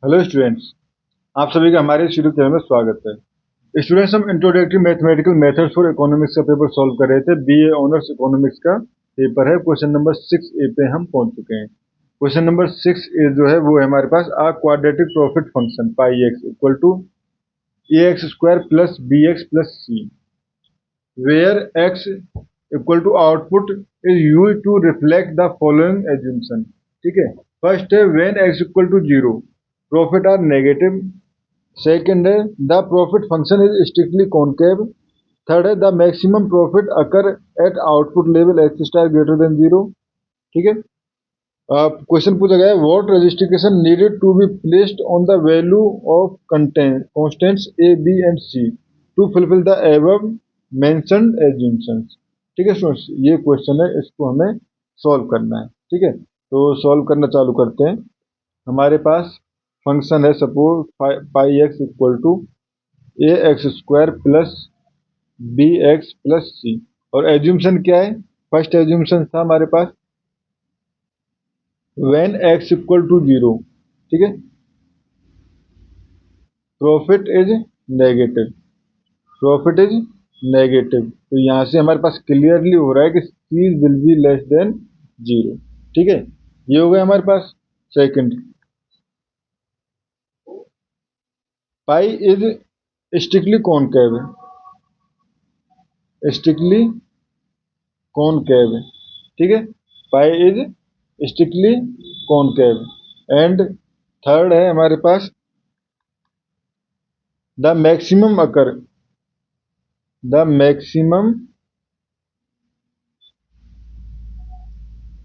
Hello students, आप सभी का हमारे यूट्यूब चैनल में स्वागत है। स्टूडेंट्स, हम introductory mathematical methods for economics का पेपर सॉल्व कर रहे थे। बीए ऑनर्स इकोनॉमिक्स का पेपर है। क्वेश्चन नंबर 6A पे हम पहुंच चुके हैं। क्वेश्चन नंबर 6A जो है वो है हमारे पास आ quadratic profit function pi X equal to ax square plus bx plus c where x equal to output is use to reflect the following assumption. ठीक है, फर्स्ट है when x equal to 0 profit are negative. Second है the profit function is strictly concave. Third है the maximum profit occur at output level X star greater than 0। ठीक है, question पूछा गया है what restriction needed to be placed on the value of constants A B and C to fulfil the above mentioned assumptions. ठीक है students, ये question है, इसको हमें सॉल्व करना है। ठीक है, तो सॉल्व करना चालू करते हैं। हमारे पास फंक्शन है suppose pi X equal to A X square plus B X plus C, और एज्यूम्पशन क्या है? फर्स्ट एज्यूम्पशन था हमारे पास व्हेन एक्स इक्वल टू 0। ठीक है, profit is negative, profit is negative. तो यहां से हमारे पास क्लियरली हो रहा है कि C will be less than 0। ठीक है, ये हो गया हमारे पास। Second, pi is strictly concave, strictly concave. ठीक है, pi is strictly concave. And third है हमारे पास the maximum occur, the maximum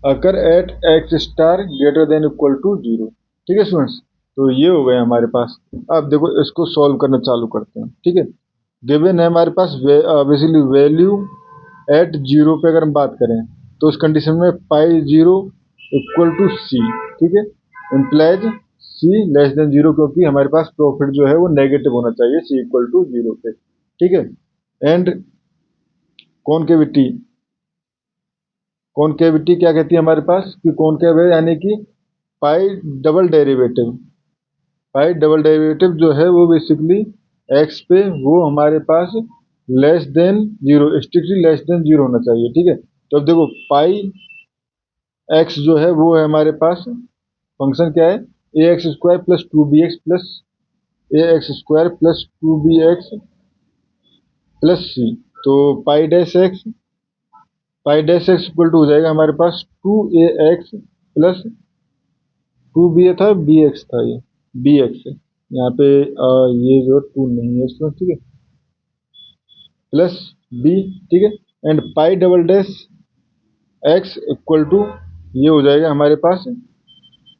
occur at X star greater than equal to 0। ठीक है स्टूडेंट्स, तो ये हो गए हमारे पास। अब देखो इसको सॉल्व करना चालू करते हैं। ठीक है, गिवन है हमारे पास बेसिकली वैल्यू एट 0 पे अगर हम बात करें तो उस कंडीशन में पाई 0 इक्वल टू सी। ठीक है, इम्प्लाइज सी लेस देन 0, क्योंकि हमारे पास प्रॉफिट जो है वो नेगेटिव होना चाहिए सी इक्वल टू 0 पे। ठीक है, एंड कॉनकेविटी, कॉनकेविटी क्या कहती है हमारे पास कि कॉनकेव है यानी कि pi double derivative, pi double derivative जो है वो बेसिकली एक्स पे वो हमारे पास less than 0, strictly less than 0 होना चाहिए। ठीक है, तो अब देखो पाई एक्स जो है वो है हमारे पास फंक्शन क्या है A X square plus 2bx plus A X square plus 2bx plus C. तो pi dash x equal to हो जाएगा हमारे पास 2ax प्लस 2ba था, bx था, ये bx है यहाँ पे। ये जो 2 नहीं है इसमें। ठीक है, प्लस b। ठीक है, and pi double dash x equal to ये हो जाएगा हमारे पास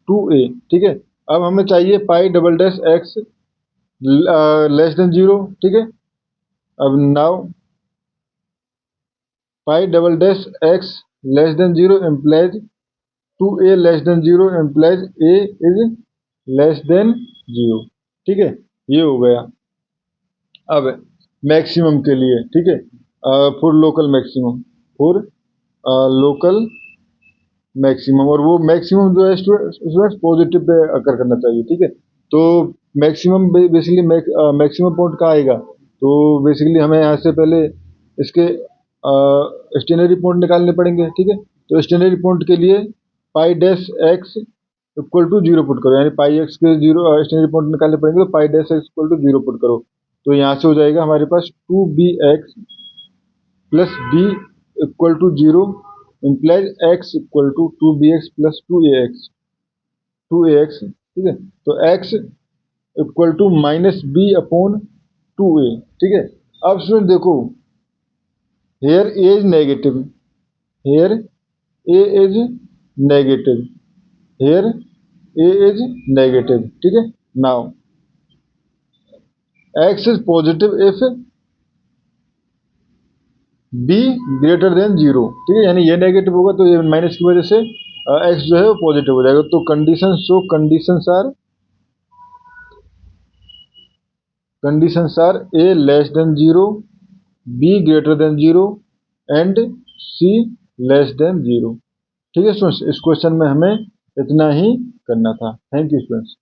2a। ठीक है, अब हमें चाहिए pi double dash X less than 0। ठीक है, अब now pi double dash X less than 0 implies 2a less than 0 implies a is less than 0। ठीक है, ये हो गया। अब मैक्सिमम के लिए, ठीक है, for local maximum, for local maximum, और वो मैक्सिमम जो है स्टूडेंट्स पॉजिटिव पे अकर करना चाहिए। ठीक है, तो मैक्सिमम बेसिकली मैक्सिमम पॉइंट कहाँ आएगा? तो बेसिकली हमें यहाँ से पहले इसके स्टेशनरी पॉइंट निकालने पड़ेंगे। ठीक है, तो स्टेशनरी पॉइंट के लिए pi dash x equal to 0 put करो, यानी पाई एक्स के 0 स्टेशनरी पॉइंट निकालने पड़ेंगे, तो pi dash x equal to 0 put करो। तो यहाँ से हो जाएगा हमारे पास 2bx plus b equal to 0 implies x equal to 2bx plus 2ax। ठीक है, तो x equal to minus b upon 2a। ठीक है, अब स्टूडेंट देखो here a is negative, here a is negative, here a is negative. ठीक है, now x is positive if b greater than 0। ठीक है, यानी ये नेगेटिव होगा तो ये माइनस की वजह से x जो है वो पॉजिटिव हो जाएगा। तो conditions are a less than 0, b greater than 0 and c less than 0। ठीक है स्टूडेंट्स, इस क्वेश्चन में हमें इतना ही करना था। Thank you students.